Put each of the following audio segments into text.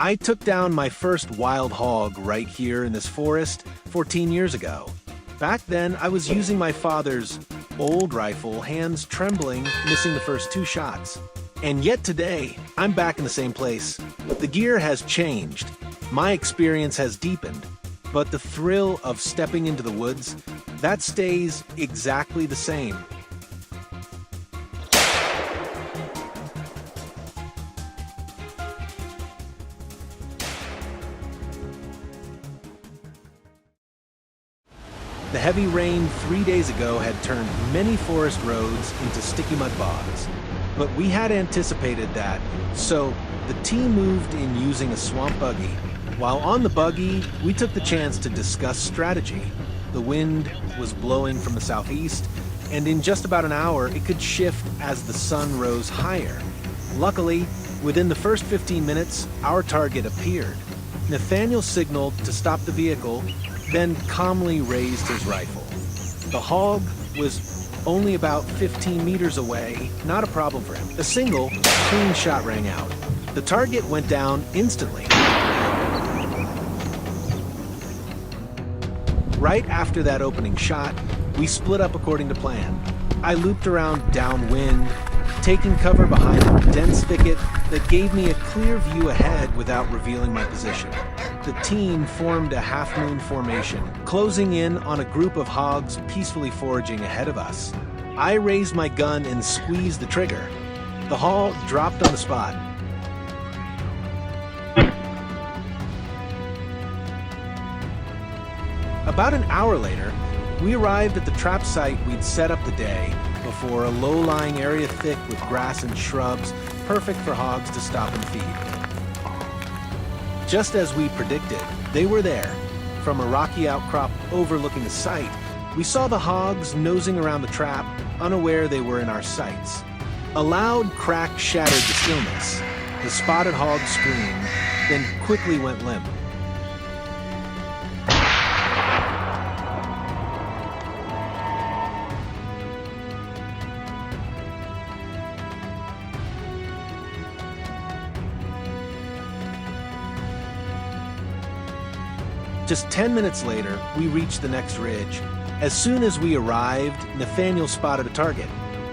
I took down my first wild hog right here in this forest 14 years ago. Back then, I was using my father's old rifle, hands trembling, missing the first 2 shots. And yet today, I'm back in the same place. The gear has changed. My experience has deepened. But the thrill of stepping into the woods, that stays exactly the same. The heavy rain 3 days ago had turned many forest roads into sticky mud bogs. But we had anticipated that, so the team moved in using a swamp buggy. While on the buggy, we took the chance to discuss strategy. The wind was blowing from the southeast, and in just about an hour, it could shift as the sun rose higher. Luckily, within the first 15 minutes, our target appeared. Nathaniel signaled to stop the vehicle, then calmly raised his rifle. The hog was only about 15 meters away, not a problem for him. A single, clean shot rang out. The target went down instantly. Right after that opening shot, we split up according to plan. I looped around downwind, taking cover behind a dense thicket that gave me a clear view ahead without revealing my position. The team formed a half-moon formation, closing in on a group of hogs peacefully foraging ahead of us. I raised my gun and squeezed the trigger. The hog dropped on the spot. About an hour later, we arrived at the trap site we'd set up the day before, a low-lying area thick with grass and shrubs, perfect for hogs to stop and feed. Just as we predicted, they were there. From a rocky outcrop overlooking the site, we saw the hogs nosing around the trap, unaware they were in our sights. A loud crack shattered the stillness. The spotted hog screamed, then quickly went limp. Just 10 minutes later, we reached the next ridge. As soon as we arrived, Nathaniel spotted a target.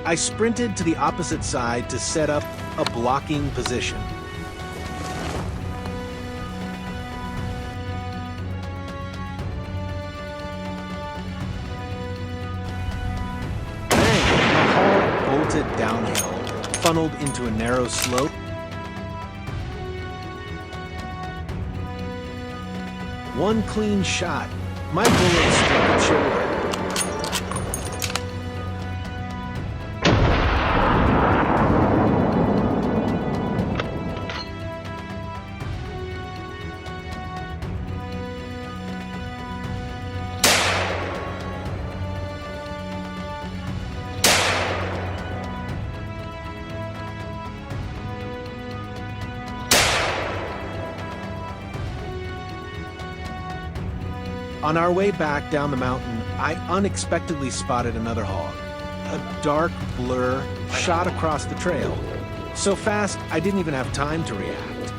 I sprinted to the opposite side to set up a blocking position. Bang! The hog bolted downhill, funneled into a narrow slope. One clean shot. My bullet struck its shoulder. On our way back down the mountain, I unexpectedly spotted another hog. A dark blur shot across the trail. So fast, I didn't even have time to react.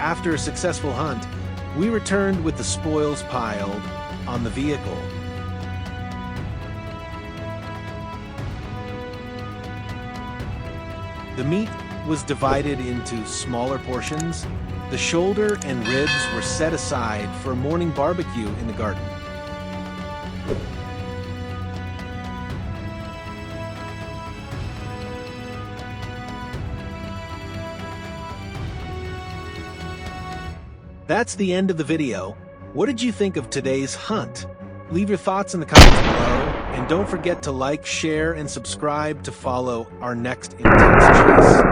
After a successful hunt, we returned with the spoils piled on the vehicle. The meat was divided into smaller portions. The shoulder and ribs were set aside for a morning barbecue in the garden. That's the end of the video. What did you think of today's hunt? Leave your thoughts in the comments below, and don't forget to like, share, and subscribe to follow our next intense chase.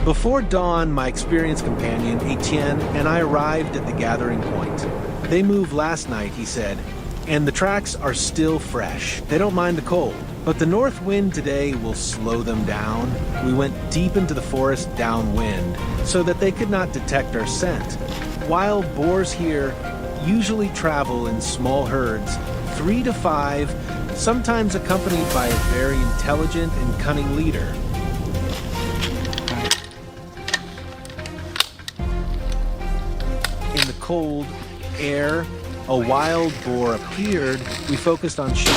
Before dawn, my experienced companion, Etienne, and I arrived at the gathering point. They moved last night, he said, and the tracks are still fresh. They don't mind the cold, but the north wind today will slow them down. We went deep into the forest downwind so that they could not detect our scent. Wild boars here usually travel in small herds, 3 to 5, sometimes accompanied by a very intelligent and cunning leader. In the cold air, a wild boar appeared. We focused on shooting.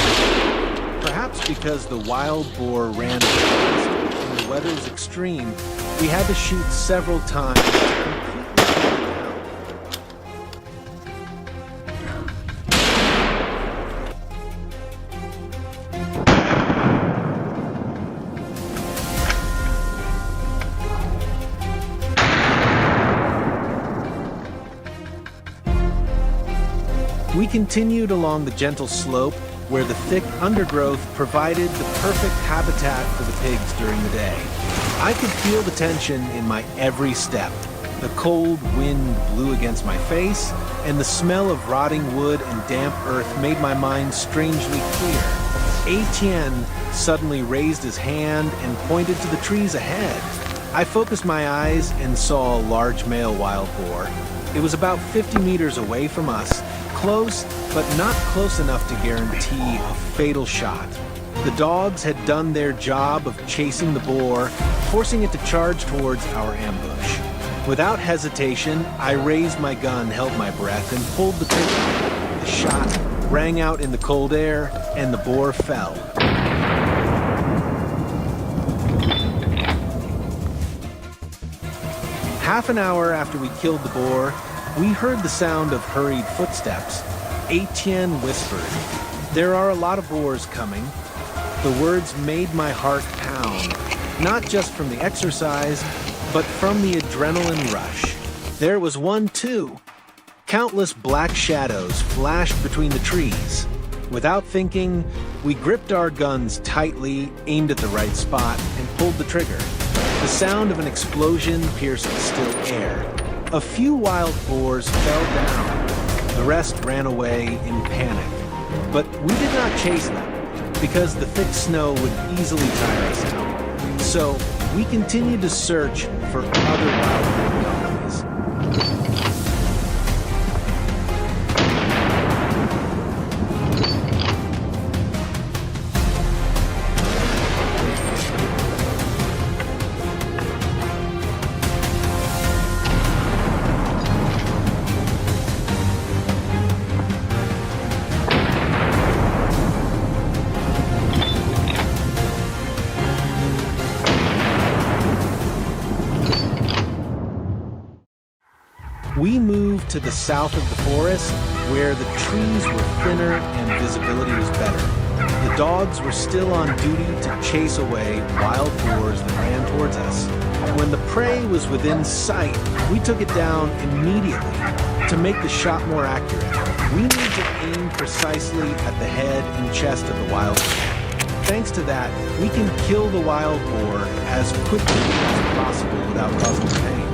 Perhaps because the wild boar ran fast and the weather was extreme, we had to shoot several times to completely slow it down. We continued along the gentle slope where the thick undergrowth provided the perfect habitat for the pigs during the day. I could feel the tension in my every step. The cold wind blew against my face, and the smell of rotting wood and damp earth made my mind strangely clear. Etienne suddenly raised his hand and pointed to the trees ahead. I focused my eyes and saw a large male wild boar. It was about 50 meters away from us, close, but not close enough to guarantee a fatal shot. The dogs had done their job of chasing the boar, forcing it to charge towards our ambush. Without hesitation, I raised my gun, held my breath, and pulled the trigger. The shot rang out in the cold air, and the boar fell. Half an hour after we killed the boar, we heard the sound of hurried footsteps. Etienne whispered, "There are a lot of boars coming." The words made my heart pound, not just from the exercise, but from the adrenaline rush. There was one too. Countless black shadows flashed between the trees. Without thinking, we gripped our guns tightly, aimed at the right spot, and pulled the trigger. The sound of an explosion pierced the still air. A few wild boars fell down. The rest ran away in panic. But we did not chase them, because the thick snow would easily tire us out. So we continued to search for other wild boar colonies. We moved to the south of the forest, where the trees were thinner and visibility was better. The dogs were still on duty to chase away wild boars that ran towards us. When the prey was within sight, we took it down immediately. To make the shot more accurate, we need to aim precisely at the head and chest of the wild boar. Thanks to that, we can kill the wild boar as quickly as possible without causing pain.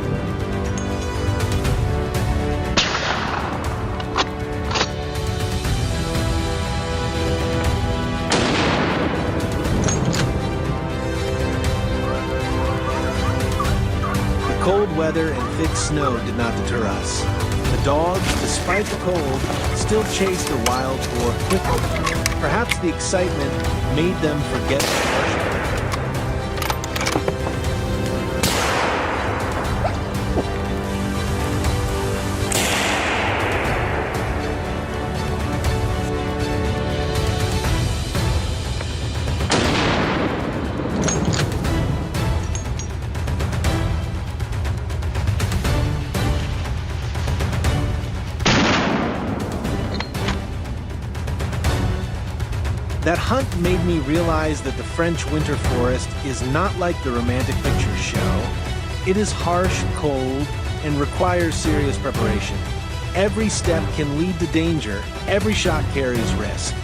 Cold weather and thick snow did not deter us. The dogs, despite the cold, still chased the wild boar quickly. Perhaps the excitement made them forget the harsh weather. That hunt made me realize that the French winter forest is not like the romantic pictures show. It is harsh, cold, and requires serious preparation. Every step can lead to danger. Every shot carries risk.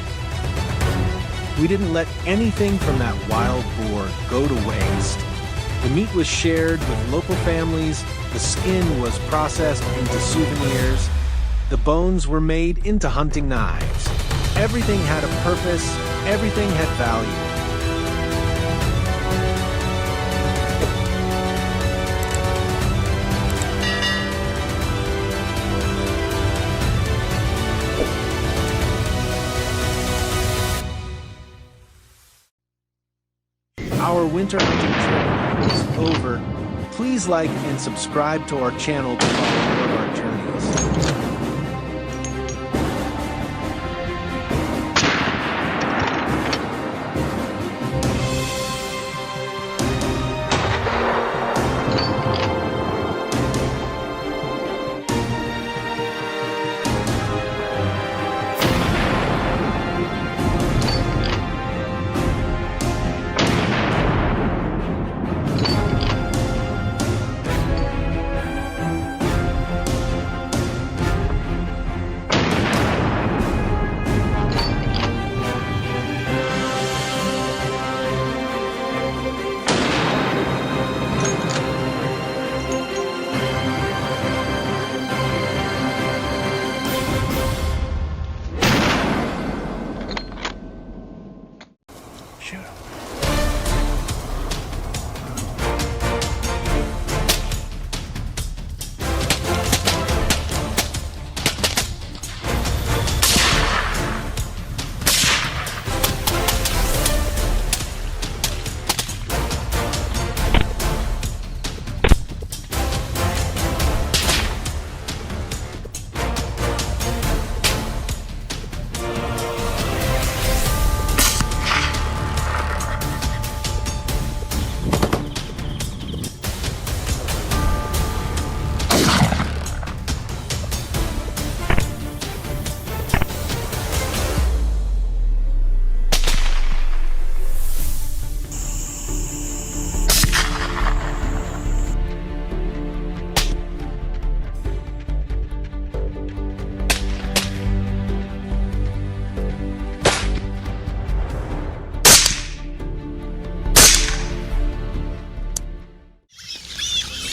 We didn't let anything from that wild boar go to waste. The meat was shared with local families. The skin was processed into souvenirs. The bones were made into hunting knives. Everything had a purpose. Everything had value. Our winter hunting trip is over. Please like and subscribe to our channel to follow more of our journeys.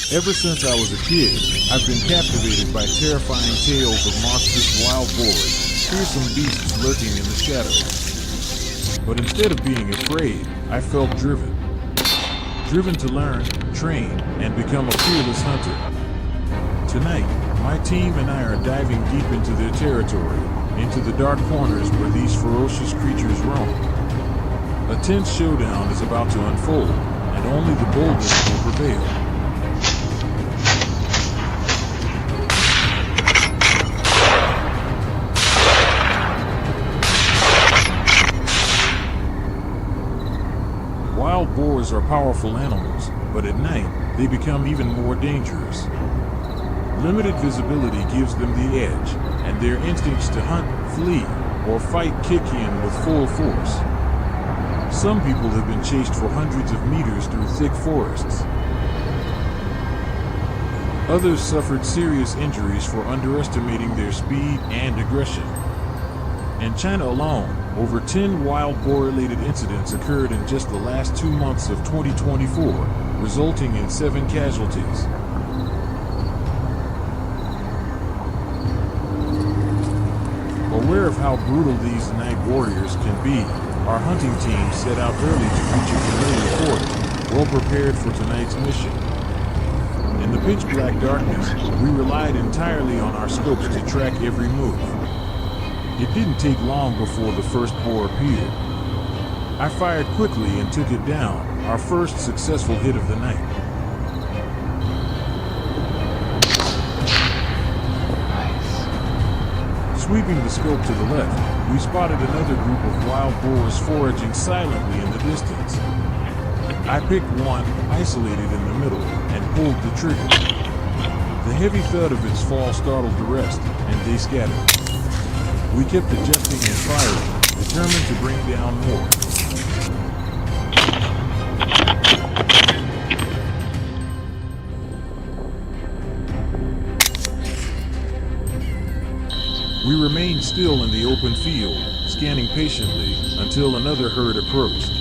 Ever since I was a kid, I've been captivated by terrifying tales of monstrous wild boars, fearsome beasts lurking in the shadows. But instead of being afraid, I felt driven. Driven to learn, train, and become a fearless hunter. Tonight, my team and I are diving deep into their territory, into the dark corners where these ferocious creatures roam. A tense showdown is about to unfold, and only the boldest will prevail. Wild boars are powerful animals, but at night, they become even more dangerous. Limited visibility gives them the edge, and their instincts to hunt, flee, or fight kick in with full force. Some people have been chased for hundreds of meters through thick forests. Others suffered serious injuries for underestimating their speed and aggression. In China alone, over 10 wild boar-related incidents occurred in just the last 2 months of 2024, resulting in 7 casualties. Aware of how brutal these night warriors can be, our hunting team set out early to reach a familiar forest, well prepared for tonight's mission. In the pitch-black darkness, we relied entirely on our scopes to track every move. It didn't take long before the first boar appeared. I fired quickly and took it down, our first successful hit of the night. Sweeping the scope to the left, we spotted another group of wild boars foraging silently in the distance. I picked one, isolated in the middle, and pulled the trigger. The heavy thud of its fall startled the rest, and they scattered. We kept adjusting and firing, determined to bring down more. We remained still in the open field, scanning patiently until another herd approached.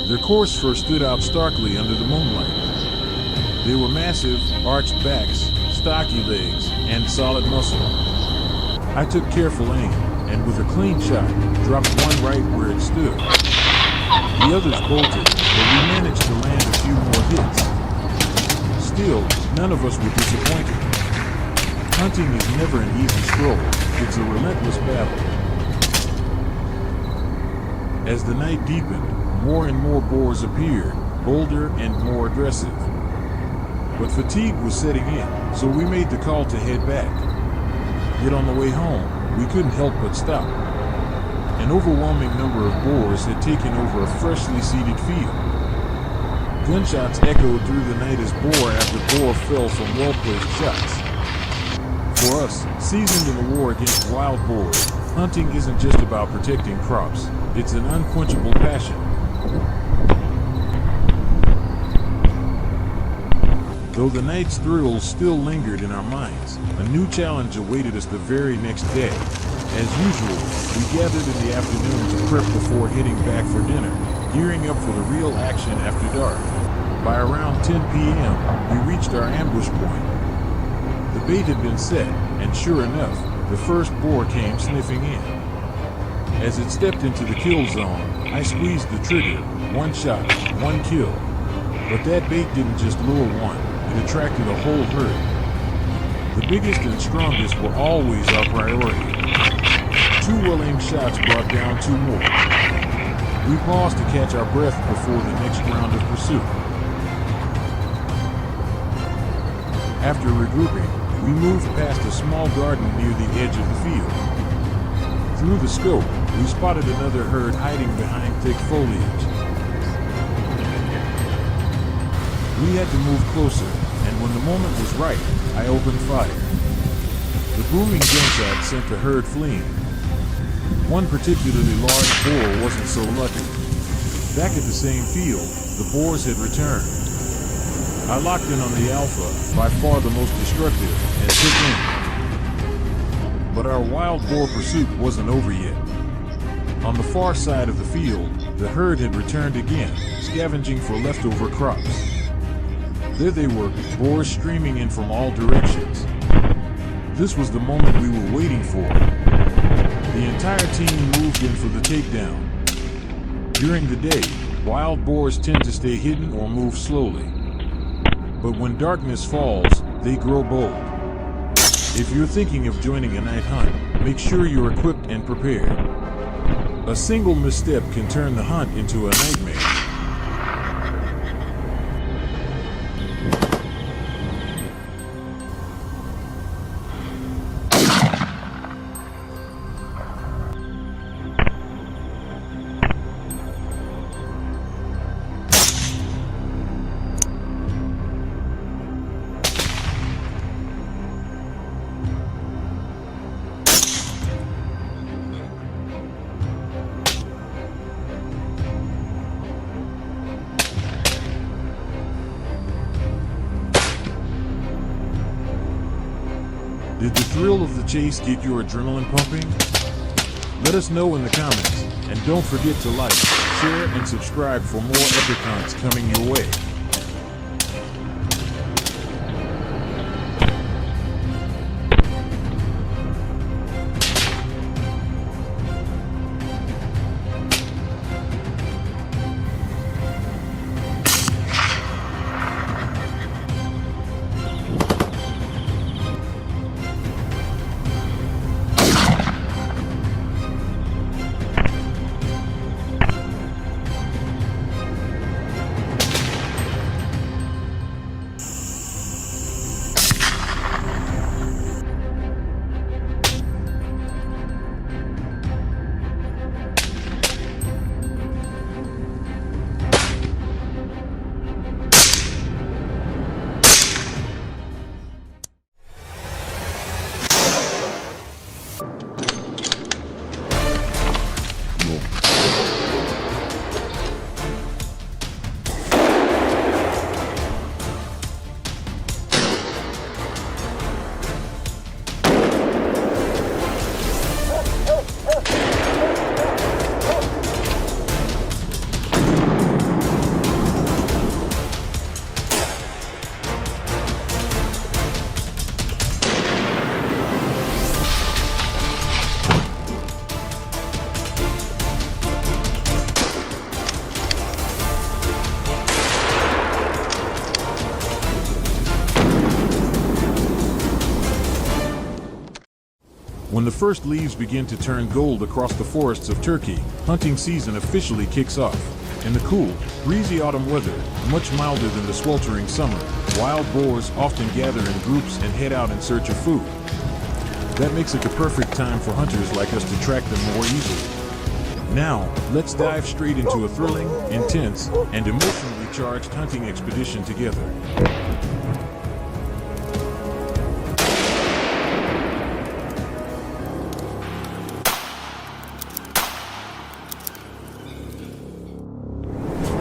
Their course first stood out starkly under the moonlight. They were massive, arched backs, stocky legs, and solid muscle. I took careful aim, and with a clean shot, dropped one right where it stood. The others bolted, but we managed to land a few more hits. Still, none of us were disappointed. Hunting is never an easy stroll, it's a relentless battle. As the night deepened, more and more boars appeared, bolder and more aggressive. But fatigue was setting in, so we made the call to head back. Yet on the way home, we couldn't help but stop. An overwhelming number of boars had taken over a freshly seeded field. Gunshots echoed through the night as boar after boar fell from well-placed shots. For us, seasoned in the war against wild boars, hunting isn't just about protecting crops, it's an unquenchable passion. Though the night's thrills still lingered in our minds, a new challenge awaited us the very next day. As usual, we gathered in the afternoon to prep before heading back for dinner, gearing up for the real action after dark. By around 10 p.m., we reached our ambush point. The bait had been set, and sure enough, the first boar came sniffing in. As it stepped into the kill zone, I squeezed the trigger, one shot, one kill. But that bait didn't just lure one, it attracted a whole herd. The biggest and strongest were always our priority. 2 well-aimed shots brought down 2 more. We paused to catch our breath before the next round of pursuit. After regrouping, we moved past a small garden near the edge of the field. Through the scope, we spotted another herd hiding behind thick foliage. We had to move closer, and when the moment was right, I opened fire. The booming gunshot sent the herd fleeing. One particularly large boar wasn't so lucky. Back at the same field, the boars had returned. I locked in on the alpha, by far the most destructive, and took in. But our wild boar pursuit wasn't over yet. On the far side of the field, the herd had returned again, scavenging for leftover crops. There they were, boars streaming in from all directions. This was the moment we were waiting for. The entire team moved in for the takedown. During the day, wild boars tend to stay hidden or move slowly. But when darkness falls, they grow bold. If you're thinking of joining a night hunt, make sure you're equipped and prepared. A single misstep can turn the hunt into a nightmare. Did the thrill of the chase get your adrenaline pumping? Let us know in the comments, and don't forget to like, share, and subscribe for more epic hunts coming your way. When the first leaves begin to turn gold across the forests of Turkey, hunting season officially kicks off. In the cool, breezy autumn weather, much milder than the sweltering summer, wild boars often gather in groups and head out in search of food. That makes it the perfect time for hunters like us to track them more easily. Now, let's dive straight into a thrilling, intense, and emotionally charged hunting expedition together.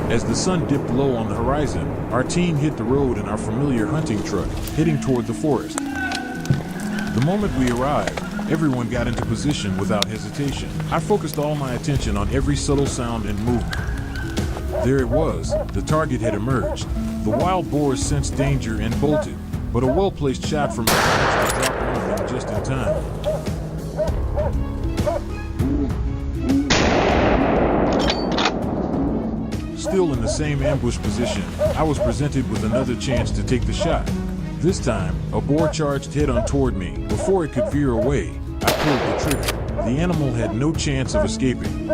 As the sun dipped low on the horizon, our team hit the road in our familiar hunting truck, heading toward the forest. The moment we arrived, everyone got into position without hesitation. I focused all my attention on every subtle sound and movement. There it was, the target had emerged. The wild boars sensed danger and bolted, but a well-placed shot from behind dropped one of them just in time. Still in the same ambush position, I was presented with another chance to take the shot. This time, a boar charged head-on toward me. Before it could veer away, I pulled the trigger. The animal had no chance of escaping.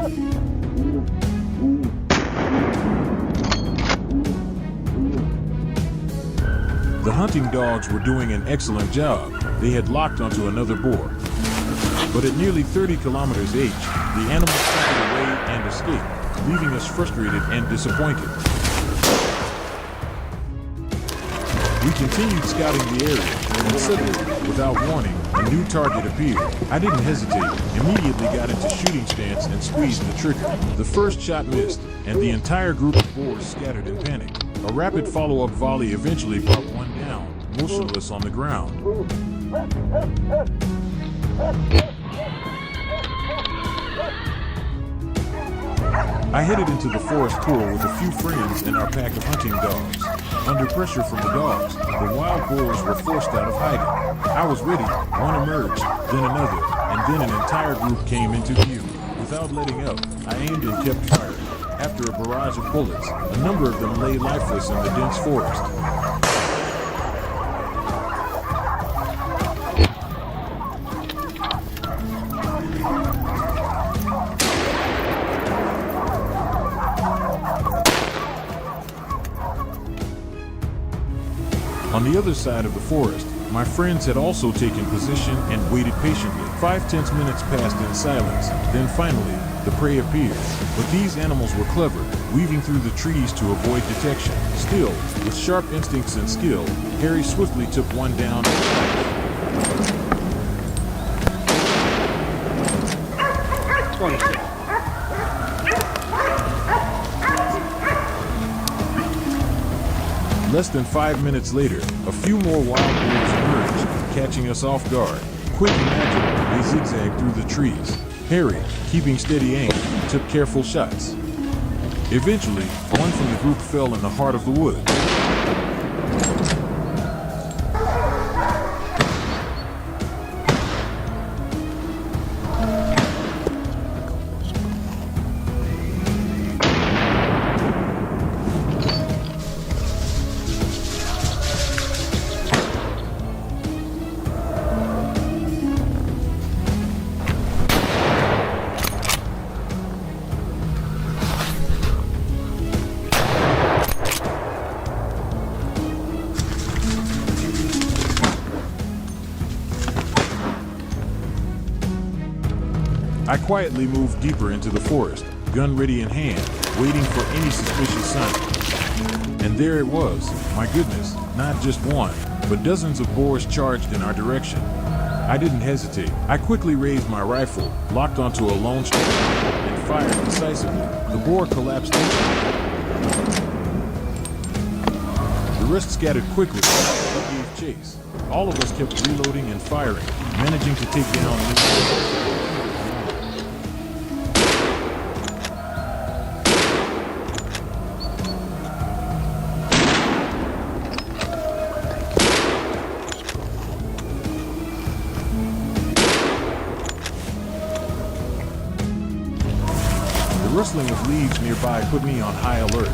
The hunting dogs were doing an excellent job. They had locked onto another boar. But at nearly 30 kilometers each, the animal scuttled away and escaped, leaving us frustrated and disappointed. We continued scouting the area, and suddenly, without warning, a new target appeared. I didn't hesitate, immediately got into shooting stance and squeezed the trigger. The first shot missed, and the entire group of boars scattered in panic. A rapid follow-up volley eventually brought one down, motionless on the ground. I headed into the forest core with a few friends and our pack of hunting dogs. Under pressure from the dogs, the wild boars were forced out of hiding. I was ready. One emerged, then another, and then an entire group came into view. Without letting up, I aimed and kept firing. After a barrage of bullets, a number of them lay lifeless in the dense forest. On the other side of the forest, my friends had also taken position and waited patiently. 5 tense minutes passed in silence. Then finally, the prey appeared. But these animals were clever, weaving through the trees to avoid detection. Still, with sharp instincts and skill, Harry swiftly took one down. Less than 5 minutes later, a few more wild boars emerged, catching us off guard. Quick and agile, they zigzagged through the trees. Harry, keeping steady aim, took careful shots. Eventually, one from the group fell in the heart of the woods. I quietly moved deeper into the forest, gun ready in hand, waiting for any suspicious sign. And there it was, my goodness, not just one, but dozens of boars charged in our direction. I didn't hesitate. I quickly raised my rifle, locked onto a lone stalk, and fired decisively. The boar collapsed instantly. The rest scattered quickly. We gave chase. All of us kept reloading and firing, managing to take down these. The rustling of leaves nearby put me on high alert.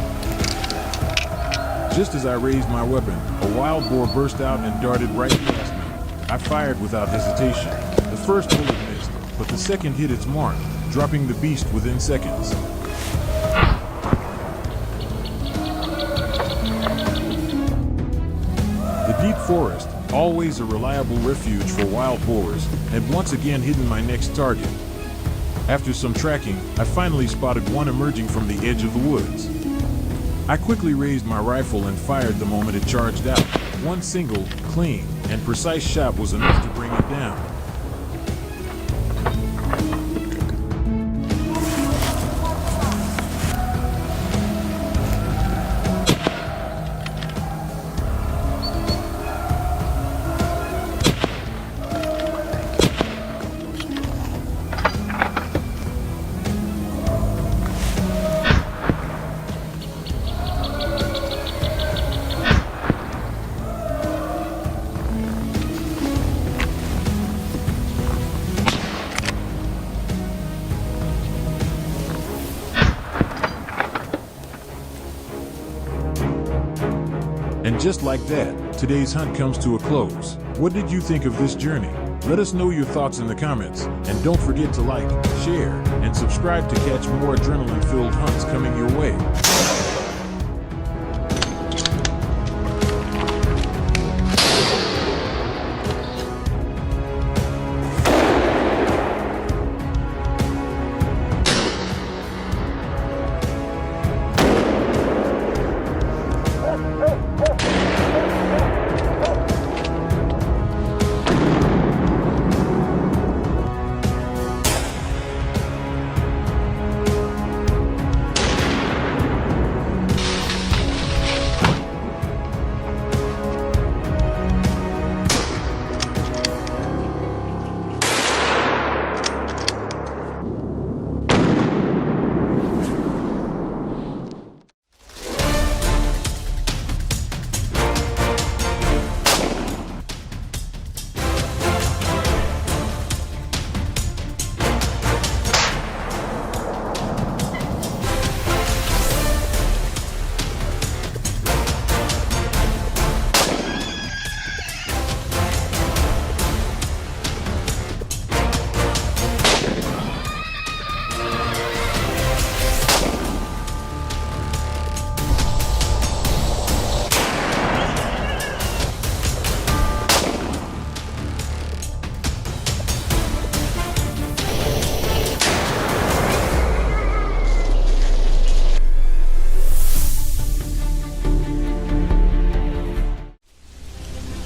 Just as I raised my weapon, a wild boar burst out and darted right past me. I fired without hesitation. The first bullet missed, but the second hit its mark, dropping the beast within seconds. The deep forest, always a reliable refuge for wild boars, had once again hidden my next target. After some tracking, I finally spotted one emerging from the edge of the woods. I quickly raised my rifle and fired the moment it charged out. One single, clean, and precise shot was enough to bring it down. And just like that, today's hunt comes to a close. What did you think of this journey? Let us know your thoughts in the comments, and don't forget to like, share, and subscribe to catch more adrenaline-filled hunts coming your way.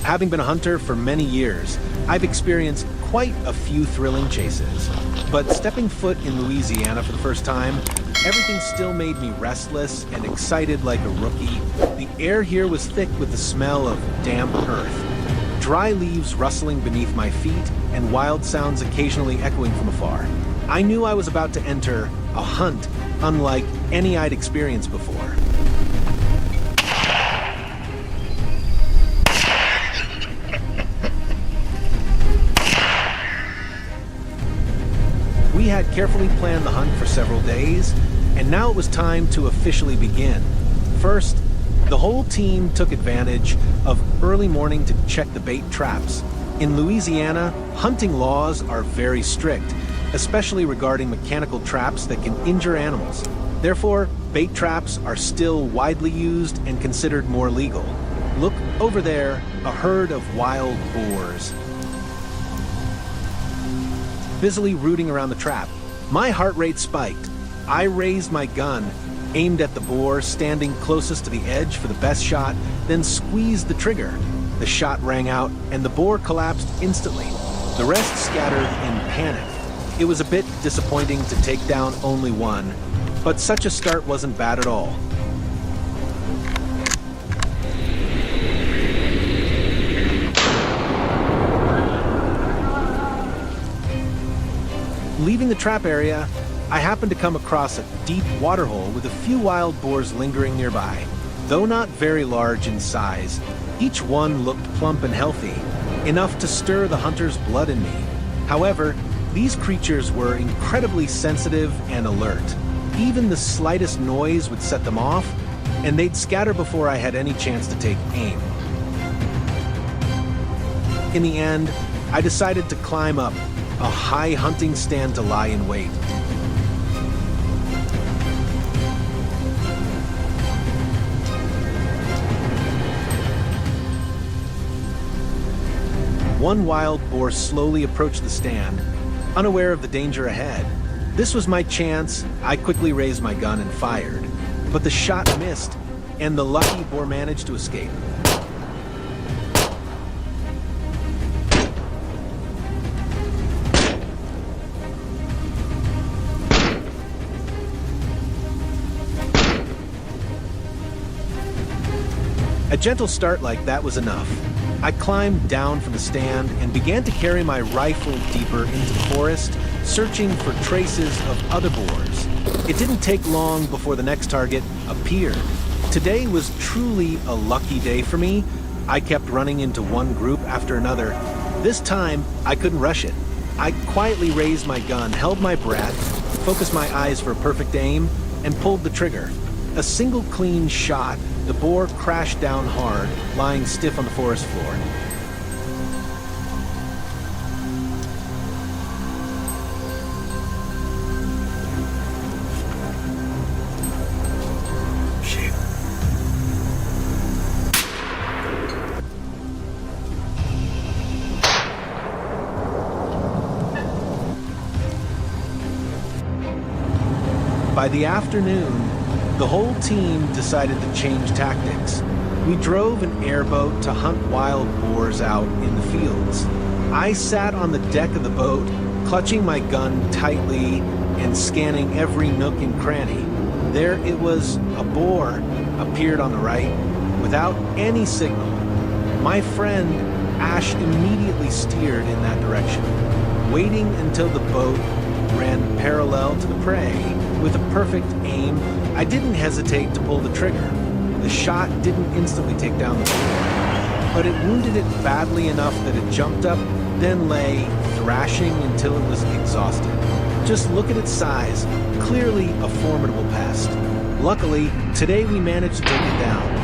Having been a hunter for many years, I've experienced quite a few thrilling chases. But stepping foot in Louisiana for the first time, everything still made me restless and excited like a rookie. The air here was thick with the smell of damp earth. dry leaves rustling beneath my feet and wild sounds occasionally echoing from afar. I knew I was about to enter a hunt unlike any I'd experienced before. We had carefully planned the hunt for several days, and now it was time to officially begin. First, the whole team took advantage of early morning to check the bait traps. In Louisiana, hunting laws are very strict, especially regarding mechanical traps that can injure animals. Therefore, bait traps are still widely used and considered more legal. Look over there, a herd of wild boars, busily rooting around the trap. My heart rate spiked. I raised my gun, aimed at the boar standing closest to the edge for the best shot, then squeezed the trigger. The shot rang out, and the boar collapsed instantly. The rest scattered in panic. It was a bit disappointing to take down only one, but such a start wasn't bad at all. Leaving the trap area, I happened to come across a deep waterhole with a few wild boars lingering nearby. Though not very large in size, each one looked plump and healthy, enough to stir the hunter's blood in me. However, these creatures were incredibly sensitive and alert. Even the slightest noise would set them off, and they'd scatter before I had any chance to take aim. In the end, I decided to climb up a high hunting stand to lie in wait. One wild boar slowly approached the stand, unaware of the danger ahead. This was my chance. I quickly raised my gun and fired, but the shot missed, and the lucky boar managed to escape. A gentle start like that was enough. I climbed down from the stand and began to carry my rifle deeper into the forest, searching for traces of other boars. It didn't take long before the next target appeared. Today was truly a lucky day for me. I kept running into one group after another. This time, I couldn't rush it. I quietly raised my gun, held my breath, focused my eyes for a perfect aim, and pulled the trigger. A single clean shot, the boar crashed down hard, lying stiff on the forest floor. Shit. By the afternoon, the whole team decided to change tactics. We drove an airboat to hunt wild boars out in the fields. I sat on the deck of the boat, clutching my gun tightly and scanning every nook and cranny. There it was, a boar appeared on the right without any signal. My friend Ash immediately steered in that direction, waiting until the boat ran parallel to the prey. With a perfect aim, I didn't hesitate to pull the trigger. The shot didn't instantly take down the boar, but it wounded it badly enough that it jumped up, then lay thrashing until it was exhausted. Just look at its size, clearly a formidable pest. Luckily, today we managed to take it down.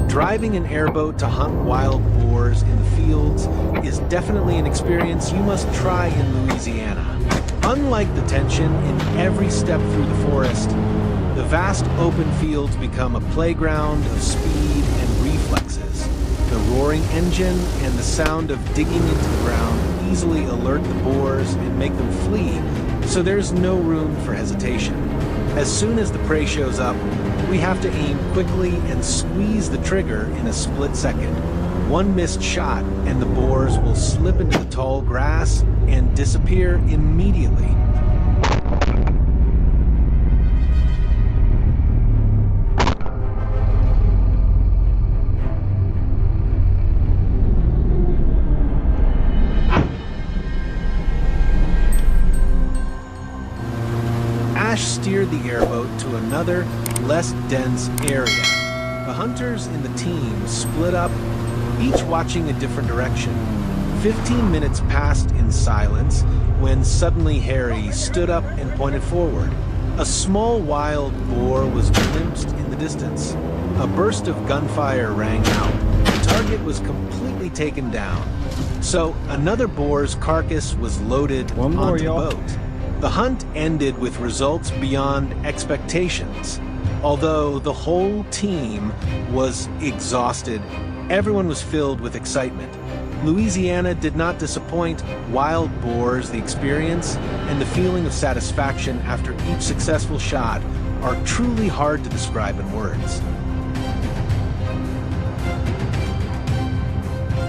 Driving an airboat to hunt wild boars in the fields is definitely an experience you must try in Louisiana. Unlike the tension in every step through the forest, the vast open fields become a playground of speed and reflexes. The roaring engine and the sound of digging into the ground easily alert the boars and make them flee, so there's no room for hesitation. As soon as the prey shows up, we have to aim quickly and squeeze the trigger in a split second. One missed shot and the boars will slip into the tall grass and disappear immediately. Ash steered the airboat to another, less dense area. The hunters in the team split up, each watching a different direction. 15 minutes passed in silence when suddenly Harry stood up and pointed forward. A small wild boar was glimpsed in the distance. A burst of gunfire rang out. The target was completely taken down. So another boar's carcass was loaded onto the boat. The hunt ended with results beyond expectations. Although the whole team was exhausted, everyone was filled with excitement. Louisiana did not disappoint. Wild boars, the experience, and the feeling of satisfaction after each successful shot are truly hard to describe in words.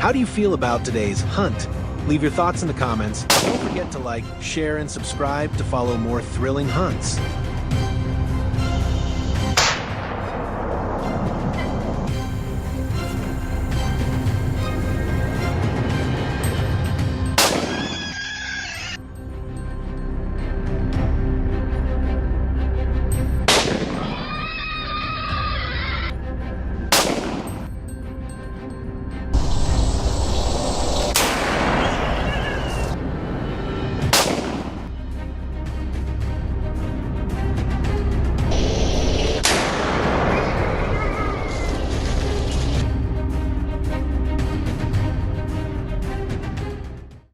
How do you feel about today's hunt? Leave your thoughts in the comments. Don't forget to like, share, and subscribe to follow more thrilling hunts.